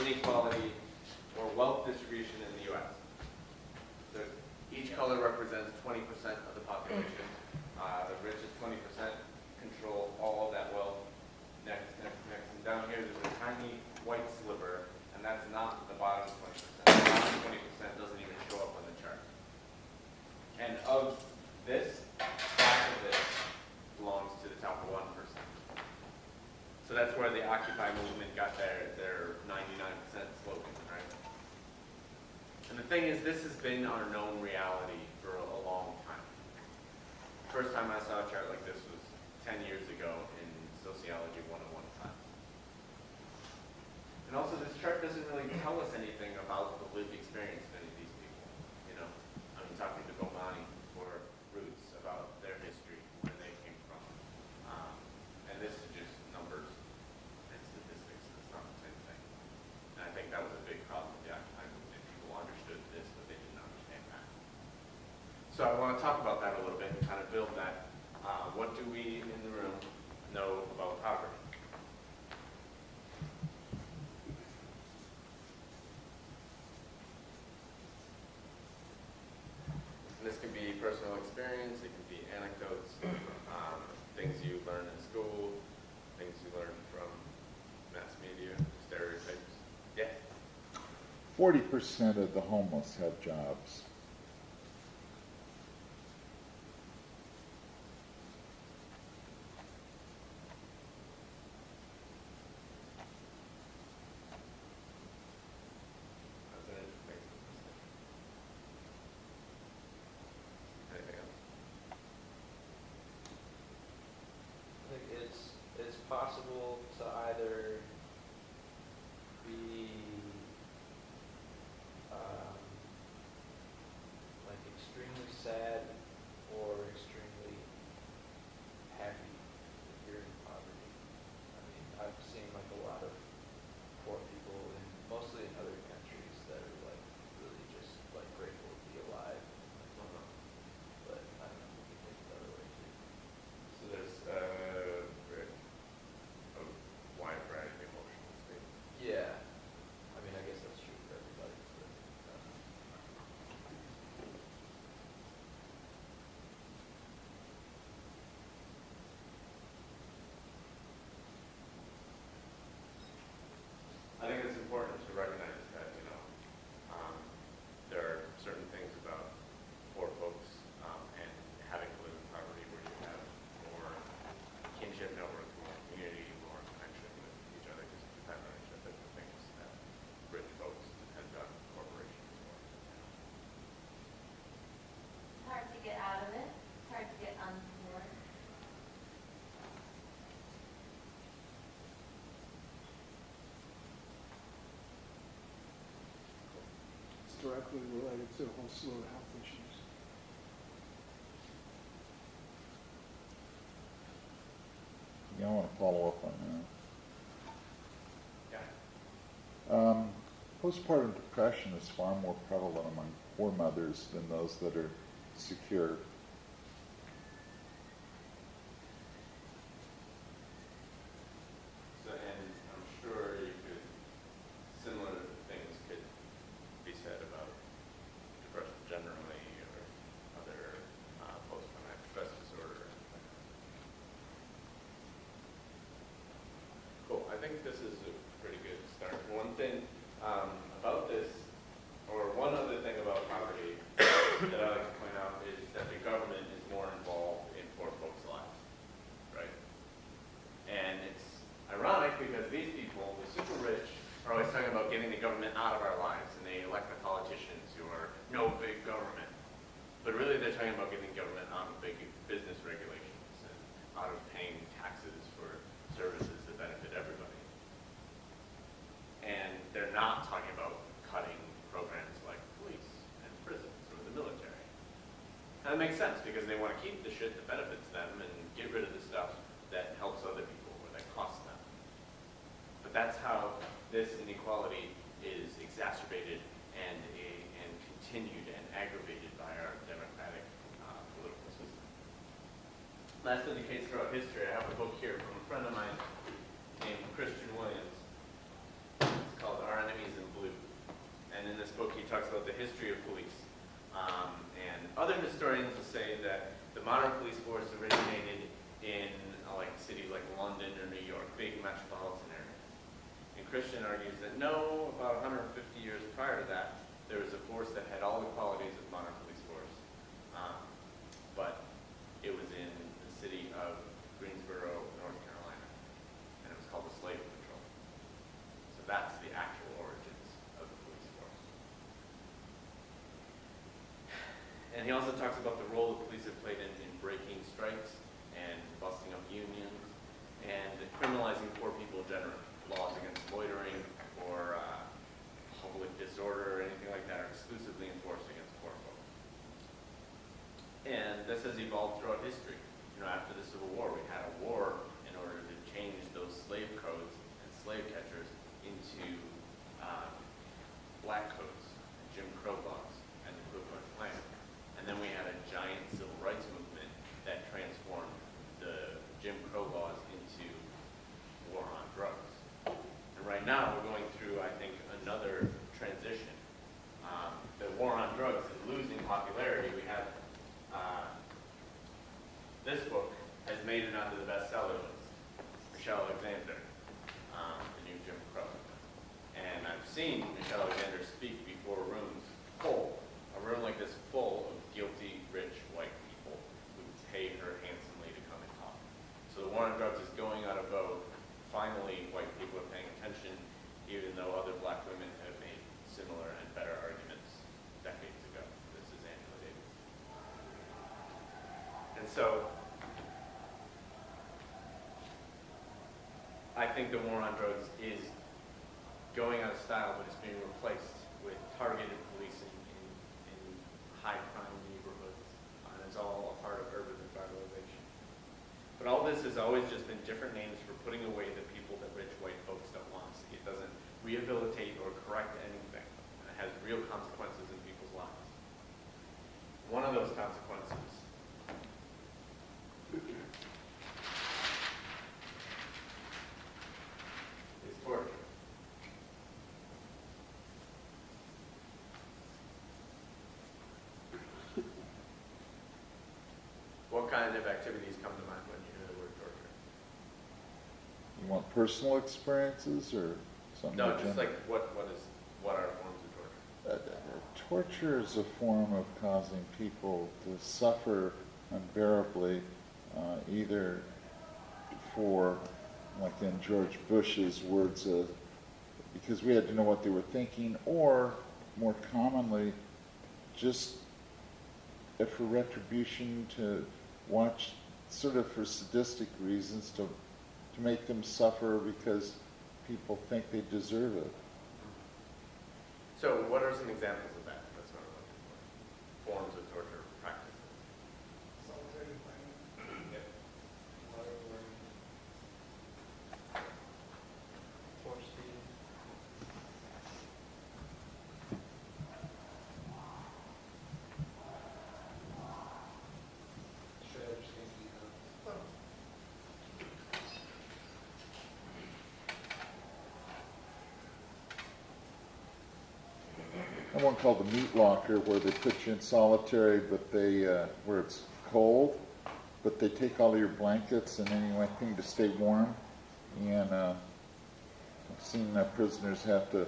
inequality or wealth distribution in the U.S. So each color represents 20% of the population. The richest 20% control all of that wealth. Next. And down here, there's a tiny white sliver, and that's not the bottom 20%. The bottom 20% doesn't even show up on the chart. And of this, half of this belongs to the top 1%. So that's where the Occupy movement got their 99% slogan, right? And the thing is, this has been our known reality for a long time. First time I saw a chart like this was 10 years ago in Sociology 101 class. And also, this chart doesn't really tell us anything about the lived experience of any of these people. You know, I'm talking to Bomani or Roots about their history, where they came from. And this is just numbers and statistics. It's not the same thing. And I think that was a big problem with the Occupy movement. People understood this, but they didn't understand that. So I want to talk about that a little bit and kind of build that. What do we in the room know about poverty? And this can be personal experience, it can be anecdotes, things you learn in school, things you learn from mass media, stereotypes. Yeah? 40% of the homeless have jobs. That's an interesting statistic. Anything else? I think it's possible to either be like extremely sad or extremely happy if you're in poverty. I mean, I've seen like a lot of poor people, mostly in other countries, that are like really just like grateful to be alive. But I don't know, we can think the other way too. So there's a wide variety of emotional states. Yeah. I mean, I guess that's true for everybody. But, I think it's important to recognize that, you know, there are certain things about poor folks and having to live in poverty where you have more kinship network, more community, more connection with each other because you depend on each other, the things that rich folks depend on corporations for. It's hard to get out of it. It's hard to get unboard. It's directly related to a whole slew of health issues. Yeah, I want to follow up on Yeah. that. Postpartum depression is far more prevalent among poor mothers than those that are secure. So, and I'm sure you could, similar things could be said about depression generally or other post-traumatic stress disorder. Cool. I think this is a pretty good start. One thing about this, or one other thing about poverty that I like to point out is that the government is more involved in poor folks' lives, right? And it's ironic because these people, the super rich, are always talking about getting the government out of our lives, and they elect the politicians who are no big government. But really they're talking about getting government out of big business regulations and out of paying taxes for services that benefit everybody. And they're not talking about cutting programs like police and prisons or the military. And that makes sense because they want to keep the shit that benefits them and get rid of the stuff that helps other people or that costs them. But that's how this inequality is exacerbated and continued and aggravated by our democratic political system. Last indicates throughout history, I have a book here from a friend of mine named Christian Williams. It's called Our Enemy And in this book, he talks about the history of police. And other historians will say that the modern police force originated in like cities like London or New York, big metropolitan areas. And Christian argues that no, about 150 years prior to that, there was a force that had all the qualities of modern police force. But it was in the city of Greensboro, North Carolina, and it was called the Slave Patrol. So that's the actual origins of the police force. And he also talks about the role the police have played in breaking strikes and busting up unions and criminalizing poor people generally. Laws against loitering or public disorder or anything like that are exclusively enforced against poor folks. And this has evolved throughout history. You know, after the Civil War, we had a war in order to change those slave codes and slave catchers into black codes, and Jim Crow laws, and the Ku Klux Klan. And then we had a giant civil rights movement that transformed the Jim Crow laws into war on drugs. And right now, we're going through, I think, another transition. The war on drugs is losing popularity. We have this book has made it onto the bestseller list. Michelle Alexander, The New Jim Crow. And I've seen Michelle Alexander speak before rooms full, a room like this full of guilty, rich, white people who pay her handsomely to come and talk. So the war on drugs is going out of vogue. Finally, white people are paying attention, even though other black women have made similar and better arguments decades ago. This is Angela Davis. And so, I think the war on drugs is going out of style, but it's being replaced with targeted policing in high-crime neighborhoods. And it's all a part of urban revitalization. But all this has always just been different names for putting away the people that rich white folks don't want to see. It doesn't rehabilitate or correct anything. And it has real consequences in people's lives. One of those consequences is torture. What kind of activities come to mind when you hear the word torture? You want personal experiences or something? No, just like what are forms of torture? Torture is a form of causing people to suffer unbearably, either for, like in George Bush's words, because we had to know what they were thinking, or more commonly, just for retribution, to watch, sort of for sadistic reasons, to make them suffer because people think they deserve it. So what are some examples of that? That's what I'm looking for. Forms of torture practices. Solitary confinement. Yep. Waterboarding, force feeding. Shredders can be done. And one called the meat locker, where they put you in solitary, but they where it's cold, but they take all of your blankets and anything to stay warm. And I've seen prisoners have to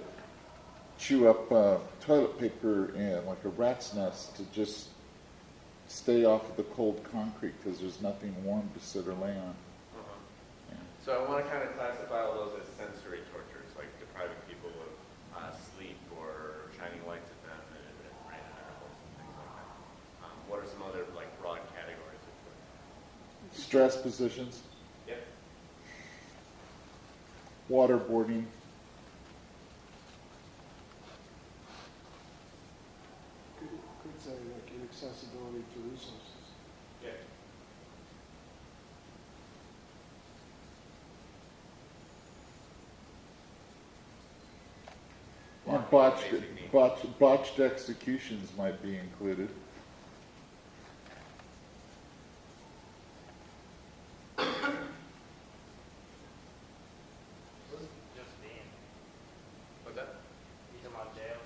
chew up toilet paper in like a rat's nest to just stay off of the cold concrete because there's nothing warm to sit or lay on. Yeah. So I want to kind of classify all those as sensory tortures, like depriving people of sleep or shining lights at them and random intervals and things like that. What are some other like broad categories of torture? Stress positions, Yep. waterboarding, Could say like inaccessibility to resources. Yeah. and Basic needs. botched executions might be included. Just being. What's that? These are my jails.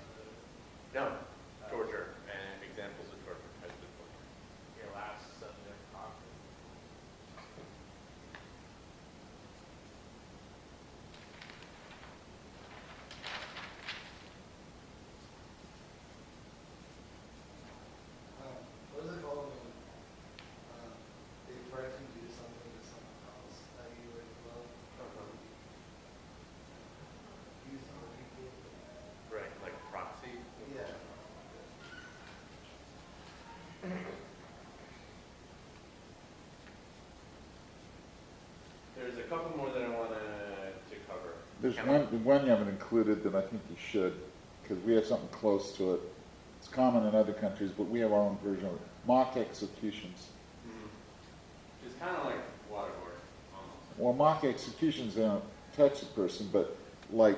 There's a couple more that I want to cover. There's one you haven't included that I think you should, because we have something close to it. It's common in other countries, but we have our own version of it. Mock executions. It's kind of like waterboard, almost. Well, mock executions, they don't touch the person, but like,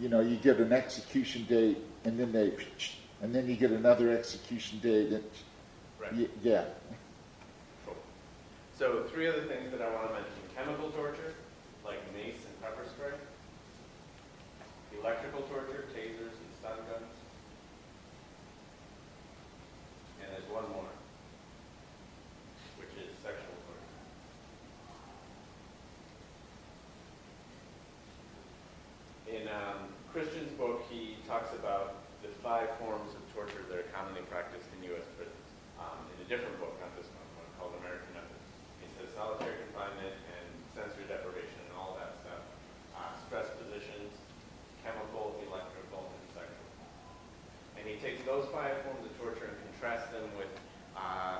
you know, you get an execution date, and then you get another execution date. And, Right. yeah. Cool. So 3 other things that I want to mention. Chemical torture, like mace and pepper spray. Electrical torture, tasers and stun guns. And there's one more, which is sexual torture. In Christian's book, he talks about the 5 forms of torture that are commonly practiced in U.S. prisons. In a different book, not this one called American Methods. He says solitary confinement and sensory deprivation and all that stuff. Stress positions, chemical, electrical, and sexual. And he takes those 5 forms of torture and contrasts them with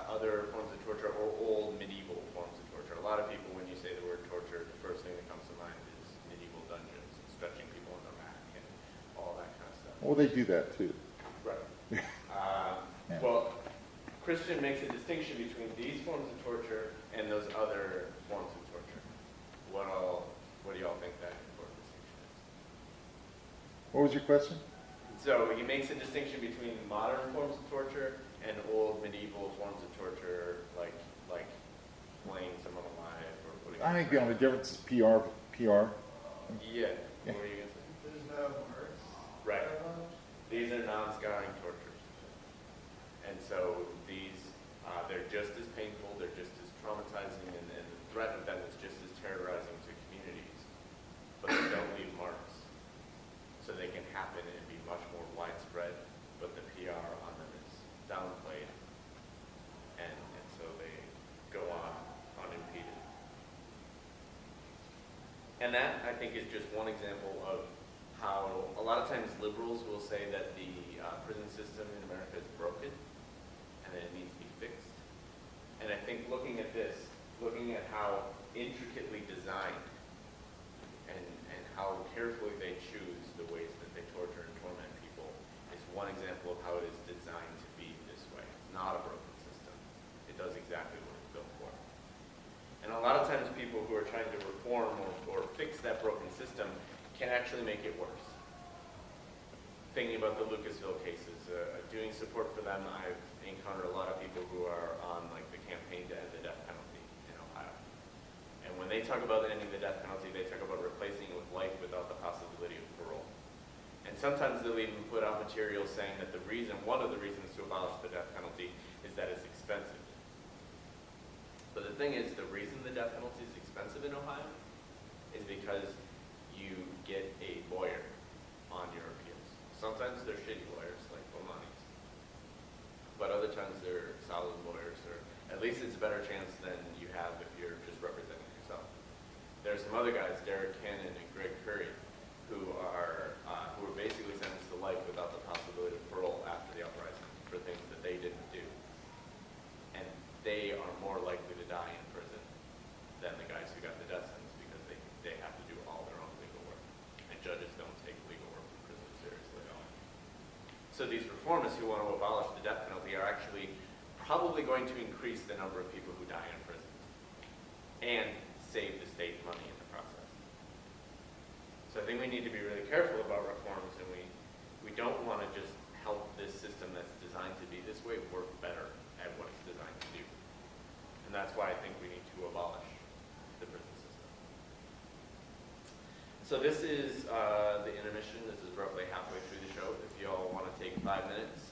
other forms of torture or old medieval forms of torture. A lot of people, when you say the word torture, the first thing that comes to mind is medieval dungeons, stretching people on the rack, and all that kind of stuff. Well, they do that too. Right. Yeah. Well, Christian makes a distinction between these forms of torture and those other forms of torture. What do y'all think that important distinction is? What was your question? So he makes a distinction between modern forms of torture and old medieval forms of torture, like flaying someone alive or putting. I think the only difference is PR. Yeah. Yeah. What were you gonna say? There's no marks. Right. These are non-scarring tortures. And so these, they're just as painful, they're just as traumatizing, and the threat of them is just as terrorizing to communities. But they don't leave marks. So they can happen and be much more widespread, but the PR on them is downplayed. And so they go on unimpeded. And that, I think, is just one example of how a lot of times liberals will say that the prison system in America is broken and that it needs to be fixed. And I think looking at this, looking at how intricately designed and how carefully they choose the ways that they torture and torment people is one example of how it is designed to be this way. It's not a broken system. It does exactly what it's built for. And a lot of times people who are trying to reform or fix that broken system can actually make it worse. Thinking about the Lucasville cases, doing support for them, I've encountered a lot of people who are on like the campaign to end the death penalty in Ohio. And when they talk about ending the death penalty, they talk about replacing it with life without the possibility of parole. And sometimes they'll even put out materials saying that one of the reasons to abolish the death penalty is that it's expensive. But the thing is, the reason the death penalty is expensive in Ohio is because you get a lawyer on your appeals. Sometimes they're shitty lawyers, like Bomani's. But other times they're solid lawyers, or at least it's a better chance than you have if you're just representing yourself. There are some other guys, Derek Cannon and Greg Curry, who are basically sentenced to life without the possibility of parole after the uprising for things that they didn't do. And they are more likely to die in prison than the guys who got the death sentence because they have to do all their own legal work. And judges don't take legal work in prison seriously at all. So these reformists who want to abolish the death penalty are actually probably going to increase the number of people who die in prison and save the state money in the process. So I think we need to be really careful about reforms, and we don't want to just help this system that's designed to be this way work better at what it's designed to do. And that's why I think we need to abolish the prison system. So this is the intermission. This is roughly halfway through the show. If you all want to take 5 minutes